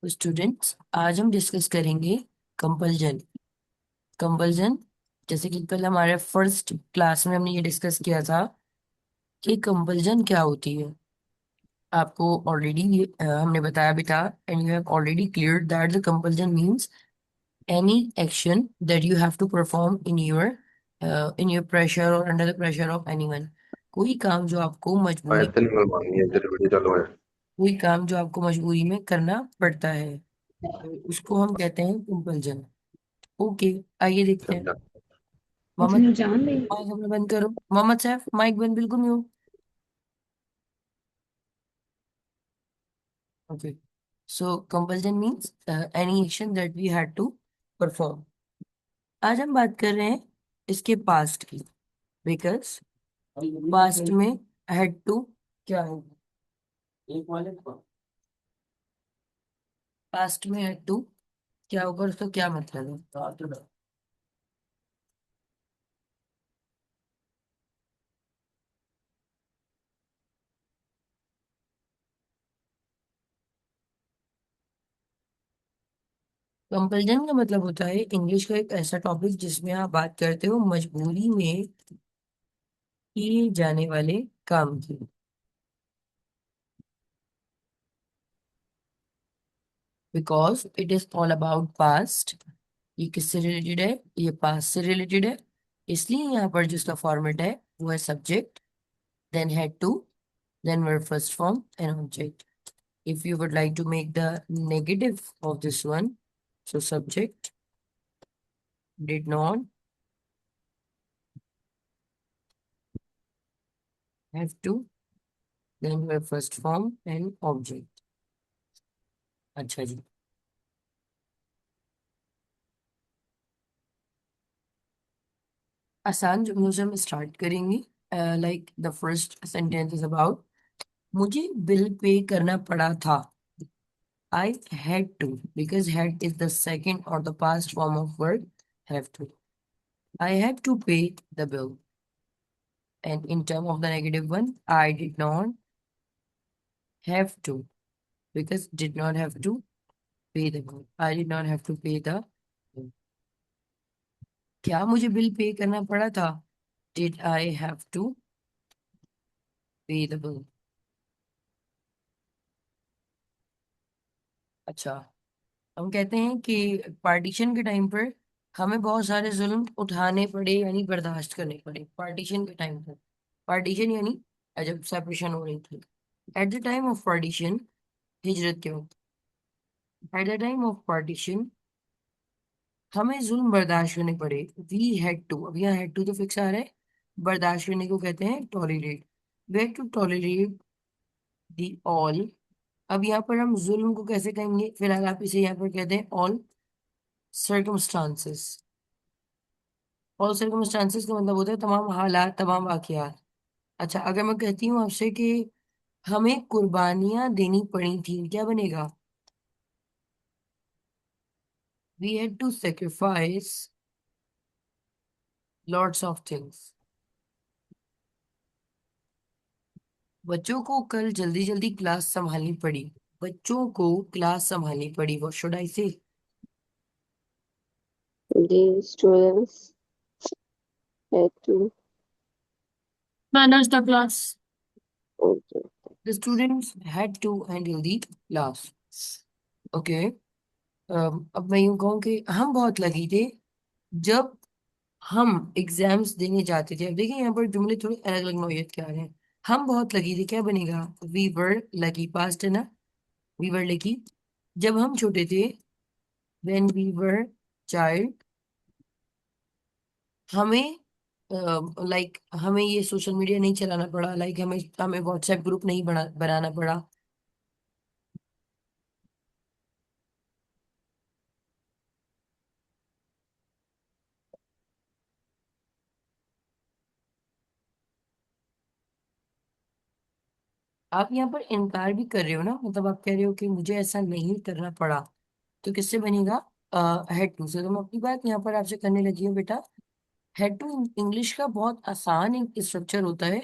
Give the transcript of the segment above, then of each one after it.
Students, आज हम discuss करेंगे कंपल्जन। कंपल्जन, जैसे कि कल हमारे फर्स्ट क्लास में हमने ये डिस्कस किया था कि कंपल्जन क्या होती है। आपको ऑलरेडी हमने बताया भी था, and you have already clear that the compulsion means any action that you have to perform in your pressure और under the pressure of anyone. कोई काम जो आपको मजबूरी इतनी मनमानी है तेरे बड़ी चालू है। कोई काम जो आपको मजबूरी में करना पड़ता है, तो उसको हम कहते हैं कंपल्जन। ओके, आइए देखते हैं। समझा। मोहम्मद, इसमें जान ले। माइक अपना बंद करो। मोहम्मद सैफ, माइक बंद बिल्कुल नहीं हो। Okay, so compulsion means any action that we had to perform. आज हम बात कर रहे हैं इसके पास्ट की, बिकॉज पास्ट में हैड टू क्या है। पास्ट में हैड टू क्या होगा, उसका क्या मतलब है। कंपल्जन का मतलब होता है इंग्लिश का एक ऐसा टॉपिक जिसमें आप बात करते हो मजबूरी में किए जाने वाले काम की। Because it is all about past. ये किससे रिलेटेड है, ये पास्ट से रिलेटेड है। इसलिए यहाँ पर जो इसका फॉर्मेट है वो है subject, then had to, then verb first form and object. If you would like to make the negative of this one, so subject did not have to, then verb first form and object। अच्छा जी, आसान जुमलों से हम start करेंगे। Like the first sentence is about मुझे bill pay करना पड़ा था। I had to, because had is the second or the past form of word have to. I had to pay the bill. And in term of the negative one, I did not have to, because did not have to pay the bill. I did not have to pay the bill. क्या मुझे bill pay करना पड़ा था? Did I have to pay the bill? अच्छा, हम कहते हैं कि पार्टीशन के टाइम पर हमें बहुत सारे जुल्म उठाने पड़े, यानी बर्दाश्त करने पड़े पार्टीशन के टाइम पर। पार्टीशन यानी जब सेपरेशन हो रही थी। At the time of partition, हिजरत के वक्त, at the time of partition हमें जुल्म बर्दाश्त करने पड़े। वी हैड टू, अब यहाँ हैड टू तो फिक्स आ रहा है, बर्दाश्त करने को कहते हैं tolerate. We had to tolerate the all. अब यहाँ पर हम जुल्म को कैसे कहेंगे, फिलहाल आप इसे यहाँ पर कहते हैं ऑल सर्कमस्टांसेस। ऑल सर्कमस्टांसेस का मतलब होता है तमाम हालात, तमाम वाकयात। अच्छा, अगर मैं कहती हूँ आपसे कि हमें कुर्बानियां देनी पड़ी थी, क्या बनेगा? We had to sacrifice lots of things. बच्चों को कल जल्दी जल्दी क्लास संभालनी पड़ी। बच्चों को क्लास संभालनी पड़ी, व्हाट शुड आई से? The students had to. Manage the class. Okay. The students had to handle the class. Okay, अब मैं यूं कहूँ कि हम बहुत लगी थे जब हम एग्जाम्स देने जाते थे। अब देखिए यहाँ पर जुमले थोड़े अलग अलग नौयत के आ रहे हैं। हम बहुत लगी थी, क्या बनेगा? वी वर लकी, पास्ट है ना। वी वर लकी जब हम छोटे थे, व्हेन वी वर चाइल्ड। हमें लाइक हमें ये सोशल मीडिया नहीं चलाना पड़ा, लाइक हमें हमें व्हाट्सएप ग्रुप नहीं बनाना पड़ा। आप यहाँ पर इनकार भी कर रहे हो ना, मतलब आप कह रहे हो कि मुझे ऐसा नहीं करना पड़ा, तो किससे बनेगा? हेड टू से। तो मैं अपनी बात यहाँ पर आपसे करने लगी हूँ बेटा। हेड टू इंग्लिश का बहुत आसान एक स्ट्रक्चर होता है।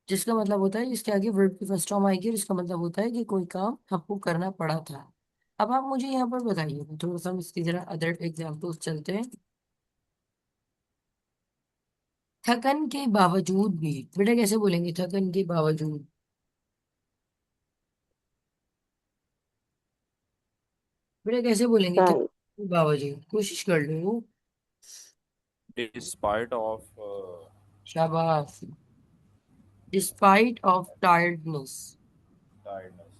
जिसका मतलब होता है इसके आगे वर्ब की फर्स्ट फॉर्म आएगी और इसका मतलब होता है कि कोई काम आपको करना पड़ा था। अब आप मुझे यहाँ पर बताइए, थोड़ा सा हम इसकी जरा अदर एग्जाम्पल्स चलते हैं। थकन के बावजूद भी, बेटा कैसे बोलेंगे थकन के बावजूद? बेटा कैसे बोलेंगे थकन Right. के बावजूद? कोशिश कर लो। Despite of शाबाश। Despite of tiredness. tiredness.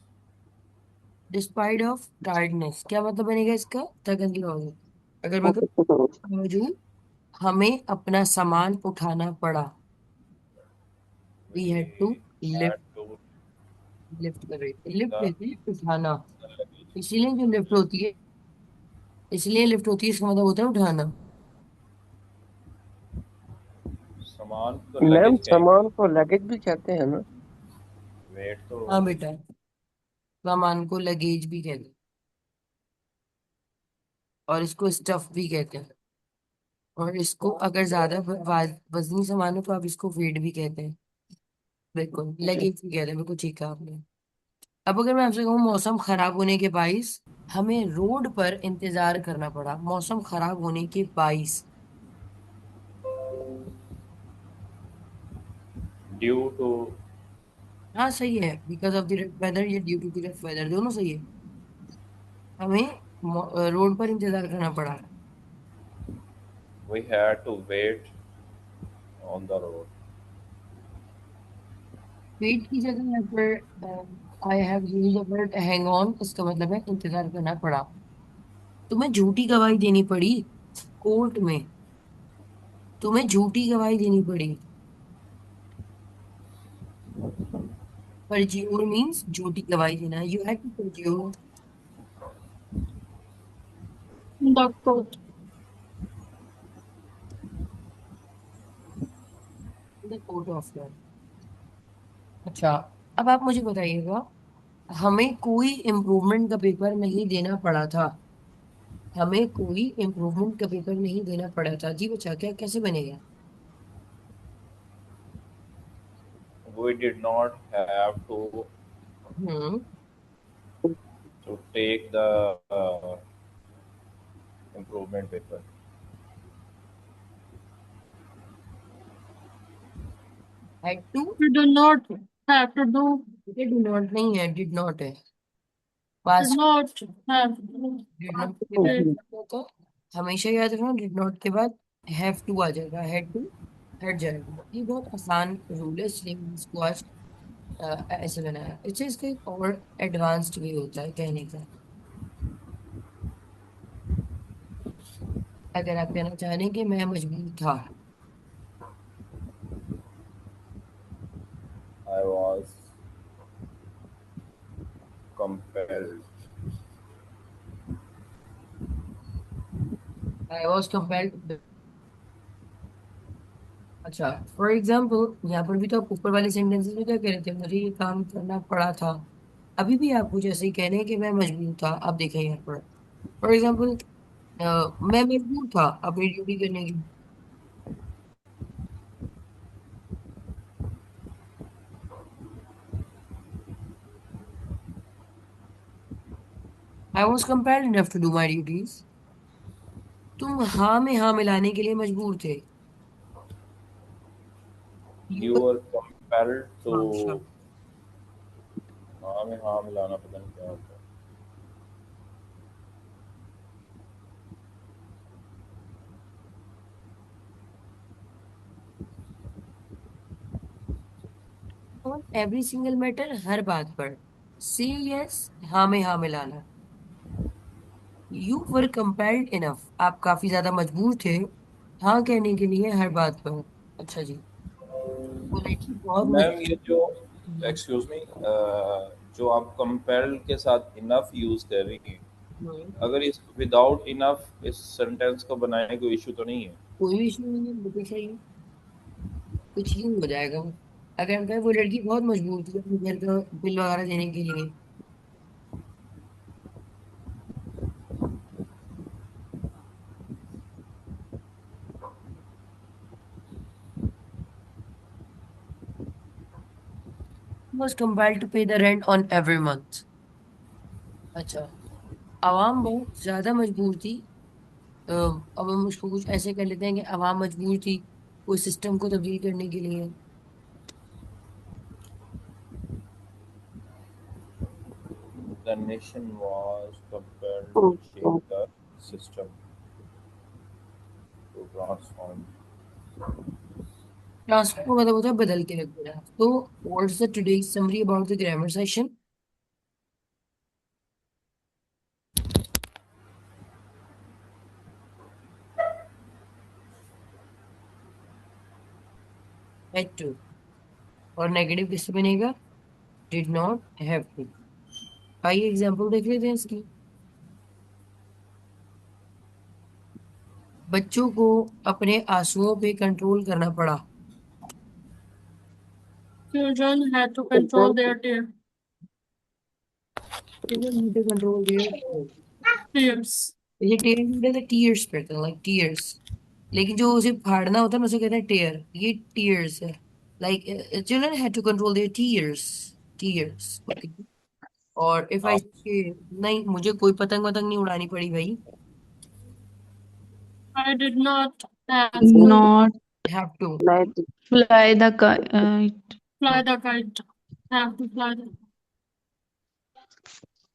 Despite of tiredness क्या मतलब बनेगा इसका? थकन के बावजूद। अगर मैं कहूँ, बावजूद हमें अपना सामान उठाना पड़ा। We had to We lift. had to lift कर रही थी, लिफ्ट the, कहते हैं उठाना। the luggage. इसीलिए जो लिफ्ट होती है, इसलिए लिफ्ट होती है, इसका मतलब होता है उठाना। सामान को मैम लगेज सामान कहेंगे। को लगेज भी कहते हैं ना? वेट तो हाँ बेटा, सामान को लगेज भी कहते हैं और इसको स्टफ भी कहते हैं। और इसको अगर ज्यादा वजनी सामान हो तो आप इसको वेट भी कहते हैं। बिल्कुल लगेज भी कहते हैं, बिल्कुल ठीक है आपने। अब अगर मैं आपसे कहूँ मौसम खराब होने के बाइस हमें रोड पर इंतजार करना पड़ा, मौसम खराब होने के बाइस। ड्यू टू हाँ सही है, बिकॉज ऑफ द वेदर या ड्यू टू द वेदर, दोनों सही है। हमें रोड पर इंतजार करना पड़ा। we had to wait on the road. Wait की जगह यहाँ पर I have used the word hang on, इसका मतलब है इंतजार करना पड़ा। तुम्हें झूठी गवाही देनी पड़ी कोर्ट में। तुम्हें झूठी गवाही देनी पड़ी। परज्यूर मीन्स झूठी गवाही देना। You had to perjure the court, the court of law. अच्छा, अब आप मुझे बताइएगा, हमें कोई इम्प्रूवमेंट का पेपर नहीं देना पड़ा था। हमें कोई इम्प्रूवमेंट का पेपर नहीं देना पड़ा था जी बच्चा, क्या कैसे बनेगा? We did not have hmm. to take the improvement paper. had to, do not have to do, ये do not नहीं है, did not है। पास not have to, did not के बाद क्या होता है? हमेशा याद रखना, did not के बाद have to आ जाएगा, had to हट जाएगा। ये बहुत आसान रूल है, इसलिए मैंने इसको आज ऐसे बनाया। इससे इसका एक और एडवांस्ड वे होता है कहने का। अगर आप कहना चाह रहे हैं कि मैं मजबूर था, I was compelled. I was compelled. अच्छा, फॉर एग्जाम्पल यहाँ पर भी तो आप ऊपर वाले सेंटेंसेस में क्या कह रहे थे, मुझे ये काम करना पड़ा था। अभी भी आप कुछ ऐसे ही कह रहे हैं कि मैं मजबूर था। आप देखें यहाँ पर, फॉर एग्जाम्पल, मैं मजबूर था अपनी ड्यूटी करने की। I was compelled enough to do my duties. तुम हाँ में हाँ मिलाने के लिए मजबूर थे। You You were- were compelled हाँ to शाबाश। हाँ में हाँ मिलाना पता नहीं क्या होता है। और एवरी सिंगल मैटर, हर बात पर से यस, हाँ में हाँ मिलाना। यू वर कंपेल्ड इनफ, आप काफी ज्यादा मजबूर थे हाँ कहने के लिए हर बात पर। अच्छा जी, पोलाइटली बहुत मैम ये जो मजबूर। एक्सक्यूज मी जो आप compelled के साथ इनफ यूज कर रही हैं, अगर इस विदाउट इनफ इस सेंटेंस को बनाने कोई इशू तो नहीं है? कोई भी इशू नहीं है, बिल्कुल सही है। कुछ ही हो जाएगा। अगर हम कहें वो लड़की बहुत मजबूर थी अपने घर का बिल वगैरह देने के लिए। was compelled to pay the rent on every month. अच्छा, आवाम बहुत ज्यादा मजबूर थी। अब हम उसको कुछ ऐसे कर लेते हैं कि आवाम मजबूर थी कोई सिस्टम को तब्दील करने के लिए। The nation was compelled to Okay. change the system to transform. Transfer का मतलब होता है बदल के रख देना। तो what's the today summary about the grammar session? had to। और नेगेटिव किससे बनेगा? Did not have to. आइए एग्जांपल देख लेते हैं इसकी। बच्चों को अपने आंसुओं पे कंट्रोल करना पड़ा। Children had to control their control दिया। tears. ये टेयर टीयर्स पढ़ते हैं, लाइक टीयर्स। लेकिन जो उसे फाड़ना होता है ना उसे कहते हैं टेयर। ये टीयर्स है। Like children had to control their tears. Tears, okay. और इफ आई आप से नहीं, मुझे कोई पतंग वतंग नहीं उड़ानी पड़ी भाई। I did not have to Not have to. Like fly the kite. fly the kite. Have to fly the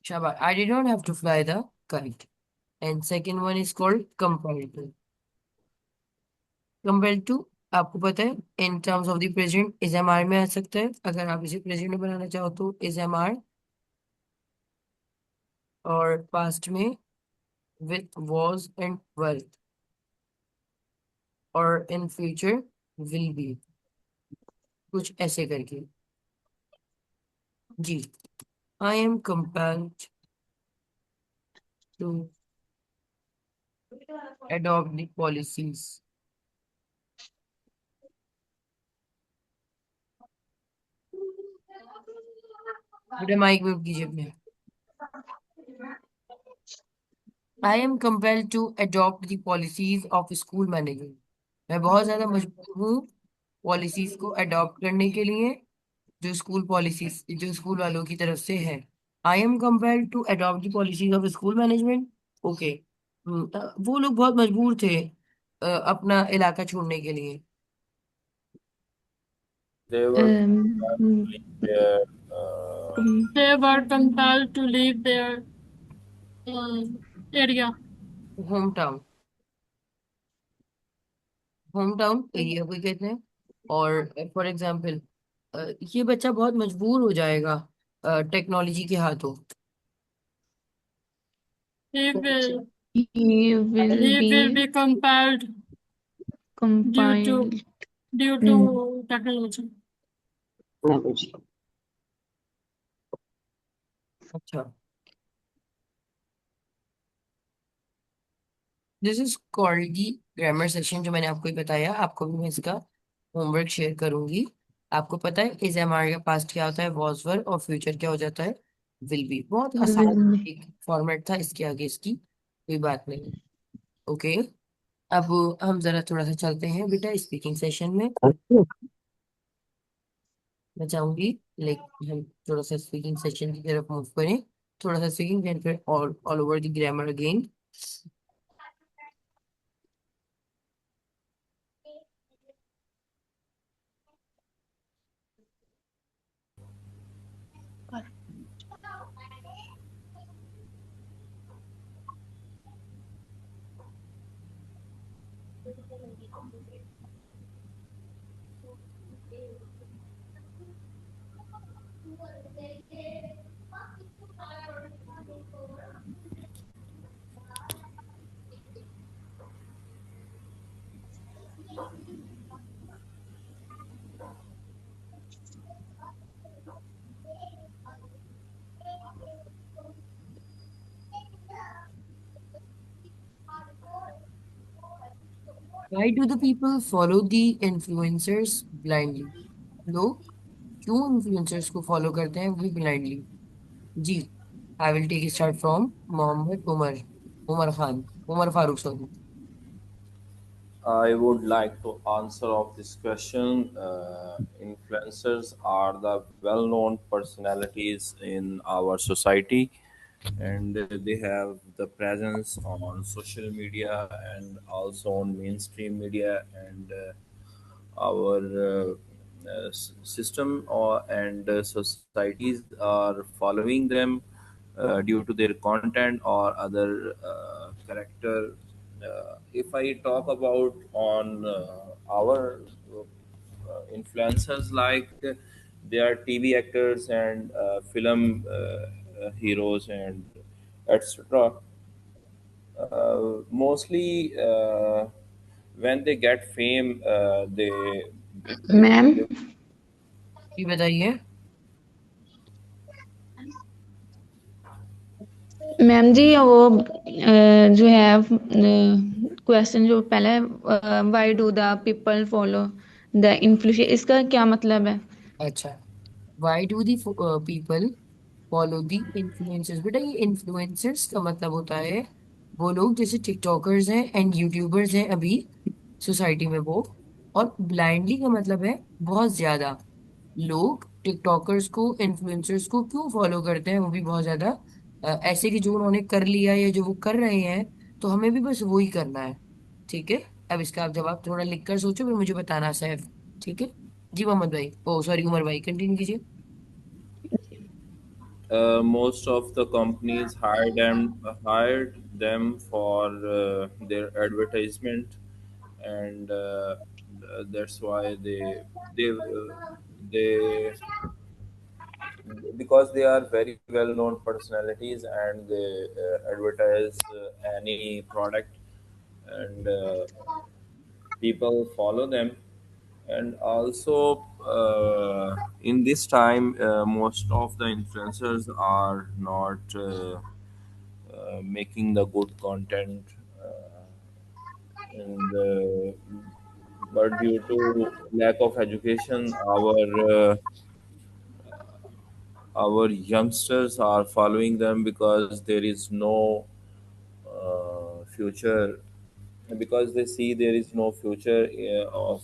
शाबाश, I did not have to fly the kite. And second one is called comparative. Compare to, आपको पता है in terms of the present is am are में आ सकता है। अगर आप इसे प्रेजेंट में बनाना चाहो तो इज एम आर, और पास्ट में विथ वॉज एंड वर, और इन फ्यूचर विल बी, कुछ ऐसे करके। जी, I am compelled to adopt the policies। बेटा माइक म्यूट कीजिए अपने। I am compelled to adopt the policies of school management. मैं बहुत ज्यादा मजबूर हूँ पॉलिसीज को अडॉप्ट करने के लिए जो स्कूल पॉलिसीज जो स्कूल वालों की तरफ से है। I am compelled to adopt the policies of school management. Okay, वो लोग बहुत मजबूर थे अपना इलाका छोड़ने के लिए। they were Um, leave their They were compelled to leave their area. Home town, home town area को कहते हैं। और फॉर एग्जाम्पल ये बच्चा बहुत मजबूर हो जाएगा टेक्नोलॉजी के हाथों। He will he will be be compelled due compiled. to technology. technology. अच्छा, this is called the grammar session. जो मैंने आपको ही बताया, आपको भी मैं इसका होमवर्क शेयर करूंगी। आपको पता है इज एम आर का पास्ट क्या होता है, वॉज वर, और फ्यूचर क्या हो जाता है, विल बी। बहुत आसान Will be. एक फॉर्मेट था, इसके आगे इसकी कोई बात नहीं। ओके, अब हम जरा थोड़ा सा चलते हैं बेटा स्पीकिंग सेशन में। मैं चाहूंगी लाइक हम थोड़ा सा स्पीकिंग सेशन की तरफ मूव करें। थोड़ा सा स्पीकिंग एंड फिर all over the grammar again. Why do the people follow the influencers blindly? लोग क्यों इन्फ्लुएंसर्स को फॉलो करते हैं भी ब्लाइंडली? जी, I will take start from Mohammad Umar, Umar Khan, Umar Farooq sorry. I would like to answer of this question. Influencers are the well-known personalities in our society, and they have the presence on social media and also on mainstream media, and our system and societies are following them due to their content or other character. If I talk about on our influencers, like they are TV actors and film heroes and etc. Mostly when they get fame, ma'am they जी बताइए। Ma'am जी वो जो है question जो पहले why do the people follow the influencer, इसका क्या मतलब है? अच्छा, why do the people follow the influencers? बेटा ये इन्फ्लुएंसर्स का मतलब होता है वो लोग जैसे टिकटॉकर्स हैं एंड यूट्यूबर्स हैं अभी सोसाइटी में वो। और ब्लाइंडली का मतलब है बहुत ज्यादा लोग टिकटॉकर्स को इन्फ्लुएंसर्स को क्यों फॉलो करते हैं, वो भी बहुत ज्यादा ऐसे कि जो उन्होंने कर लिया या जो वो कर रहे हैं तो हमें भी बस वही करना है। ठीक है, अब इसका आप जवाब थोड़ा लिख कर सोचो फिर मुझे बताना सैफ। ठीक है जी, मोहम्मद भाई, ओ सॉरी उमर भाई, कंटिन्यू कीजिए। most of the companies hired them for their advertisement, and that's why they because they are very well known personalities and they advertise any product, and people follow them. And also in this time most of the influencers are not making the good content, and but due to lack of education, our youngsters are following them because there is no future, because they see there is no future of